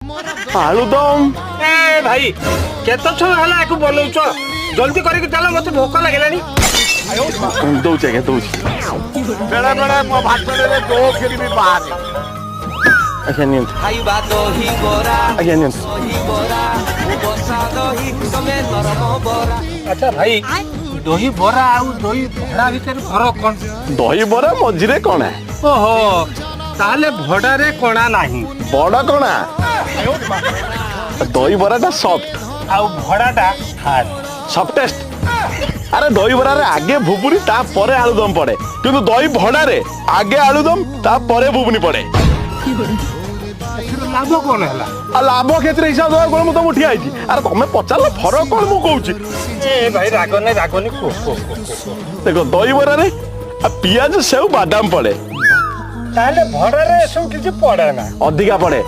आलुदम ए भाई केतो छो हला एको बनौछ जल्दी करके चलो मते भूख लागलानी दौचे के दौचे बेड़ा बेड़ा मो भात रे दो खेली भी बाहर अच्छा नियम खाइबा दही बरा अच्छा नियम दही बरा बसा दही तमे नरम बरा। अच्छा भाई दही बरा आउ दही भड़ा भीतर फरक कोन दही बरा मझिरे कणा ओहो ताले भड़ा रे कोणा नाही बड़ कणा दही बराटा सॉफ्ट आउ भड़ाटा हार्ड सॉफ्टेस्ट अरे दही बरा रे आगे भुबुनी ता परे आलुदम पड़े किंतु दही भड़ा रे आगे आलुदम ता परे भुबुनी पड़े लाभ कोन हला आ लाभ क्षेत्र हिसाब दवा कोन मु तो उठी आइची अरे तमे पचारलो फरक कोन मु कहूची ए भाई रागने को देखो दही बरा रे आ पियाज सेव बादाम पड़े ताले भड़ा रे सब किछ पड़े ना अधिका पड़े